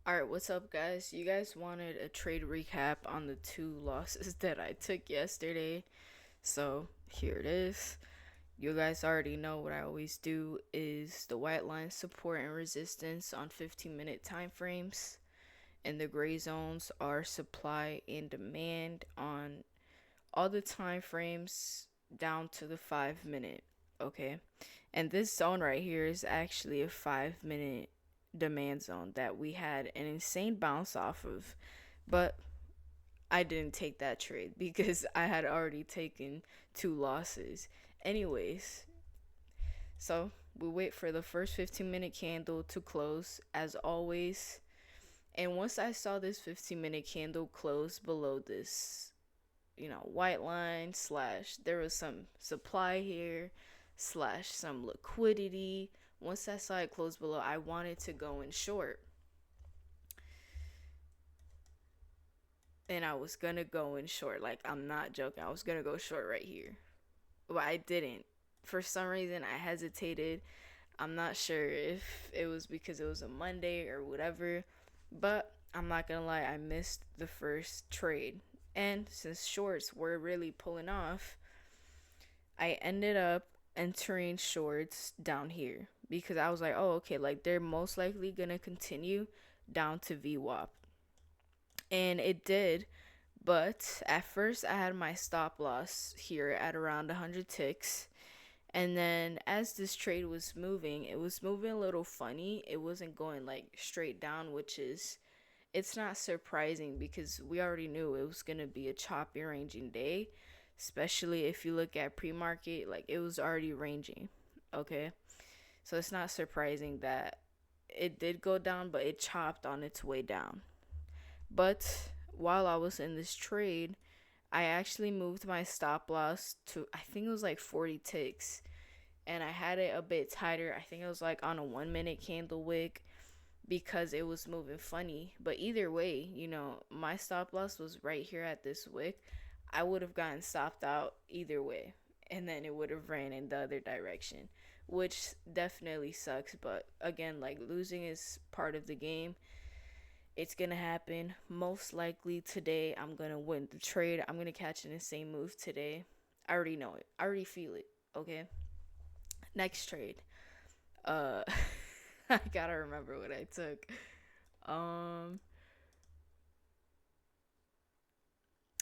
Alright, what's up, guys? You guys wanted a trade recap on the two losses that I took yesterday, so here it is. You guys already know what I always do is the white line support and resistance on 15-minute time frames, and the gray zones are supply and demand on all the time frames down to the 5 minute. Okay, and this zone right here is actually a 5 minute demand zone that we had an insane bounce off of, but I didn't take that trade because I had already taken two losses. Anyways, so we wait for the first 15-minute candle to close as always. And once I saw this 15-minute candle close below this, white line slash there was some supply here slash some liquidity. Once I saw it close below, I wanted to go in short. And I was gonna go in short. Like, I'm not joking. I was gonna go short right here. But I didn't. For some reason, I hesitated. I'm not sure if it was because it was a Monday or whatever. But I'm not gonna lie, I missed the first trade. And since shorts were really pulling off, I ended up entering shorts down here because I was like, oh, okay, like they're most likely gonna continue down to VWAP. And it did, but at first I had my stop loss here at around 100 ticks. And then as this trade was moving, it was moving a little funny. It wasn't going like straight down, which is it's not surprising because we already knew it was going to be a choppy ranging day, especially if you look at pre-market, like it was already ranging. Okay? So it's not surprising that it did go down, but it chopped on its way down. But while I was in this trade, I actually moved my stop loss to, I think it was like 40 ticks, and I had it a bit tighter. I think it was like on a 1 minute candle wick because it was moving funny. But either way, my stop loss was right here at this wick. I would have gotten stopped out either way, and then it would have ran in the other direction, which definitely sucks. But again, like, losing is part of the game. It's gonna happen. Most likely today, I'm gonna win the trade. I'm gonna catch an insane move today. I already know it. I already feel it. Okay. Next trade. Uh, I gotta remember what I took. Um.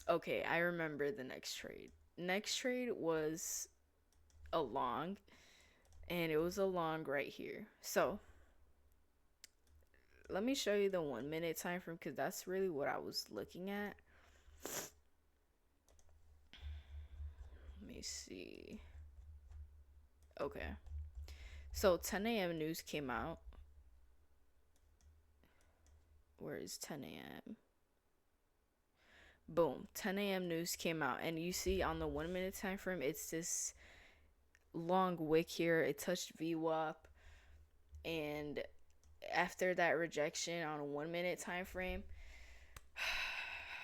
Okay, I remember the next trade. Next trade was a long, and it was a long right here. So let me show you the 1 minute time frame because that's really what I was looking at. Let me see. Okay. So 10 a.m. news came out. Where is 10 a.m.? Boom. 10 a.m. news came out. And you see on the 1 minute time frame, it's this long wick here. It touched VWAP. And after that rejection on a 1 minute time frame,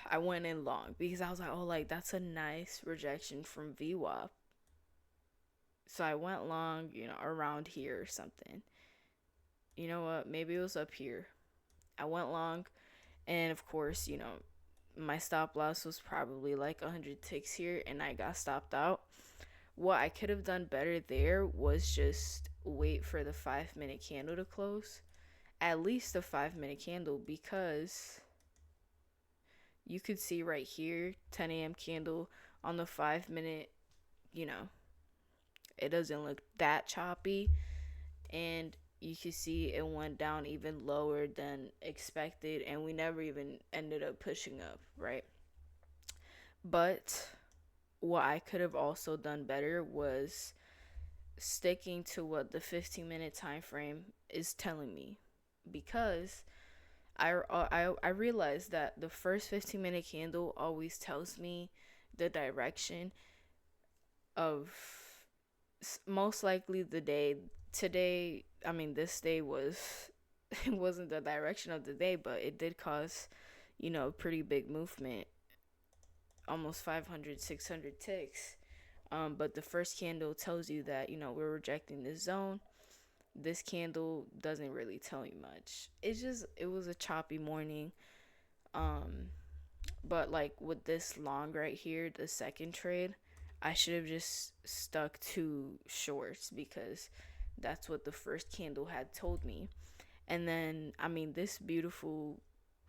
I went in long because I was like, oh, like that's a nice rejection from VWAP. So I went long, around here or something. You know what? Maybe it was up here. I went long, and of course, my stop loss was probably like 100 ticks here, and I got stopped out. What I could have done better there was just wait for the 5 minute candle to close. At least a 5 minute candle, because you could see right here 10 a.m. candle on the 5 minute, you know, it doesn't look that choppy, and you can see it went down even lower than expected, and we never even ended up pushing up, right? But what I could have also done better was sticking to what the 15-minute time frame is telling me, because I realized that the first 15-minute candle always tells me the direction of most likely the day. Today, I mean, this day was it wasn't the direction of the day, but it did cause, pretty big movement, almost 500, 600 ticks. But the first candle tells you that, we're rejecting this zone. This candle doesn't really tell me much. It was a choppy morning. Um, but like with this long right here, the second trade, I should have just stuck to shorts because that's what the first candle had told me. And then, I mean, this beautiful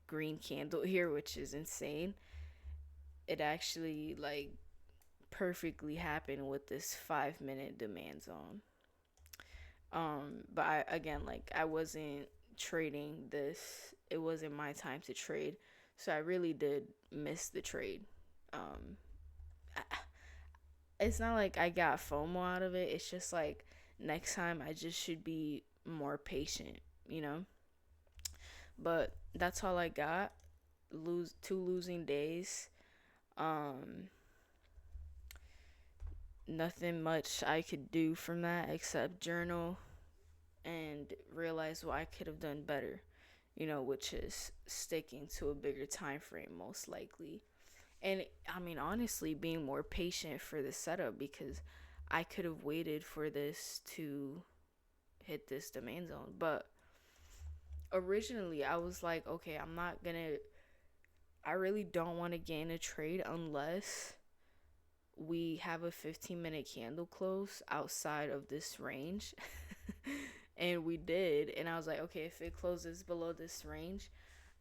green candle here, which is insane, it actually like perfectly happened with this 5 minute demand zone. But again, like I wasn't trading this. It wasn't my time to trade, so I really did miss the trade. Um, it's not like I got FOMO out of it. It's just like next time I just should be more patient, you know. But that's all I got. Lose two losing days. Um, Nothing much I could do from that except journal and realize what I could have done better, which is sticking to a bigger time frame most likely. And I mean, honestly, being more patient for the setup because I could have waited for this to hit this demand zone. But originally, I was like, okay, I really don't want to gain a trade unless we have a 15-minute candle close outside of this range. And we did. And I was like, okay, if it closes below this range,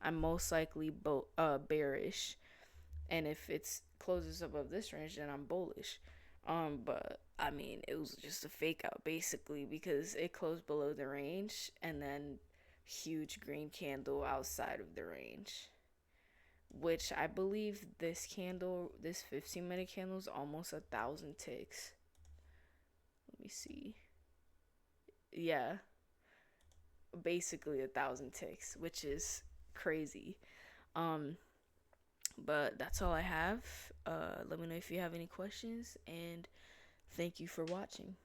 I'm most likely bearish. And if it closes above this range, then I'm bullish. But I mean, it was just a fake out basically because it closed below the range and then huge green candle outside of the range, which I believe this 15-minute candle is almost 1,000 ticks. Let me see. Yeah, basically 1,000 ticks, which is crazy. Um, but that's all I have. Let me know if you have any questions, and thank you for watching.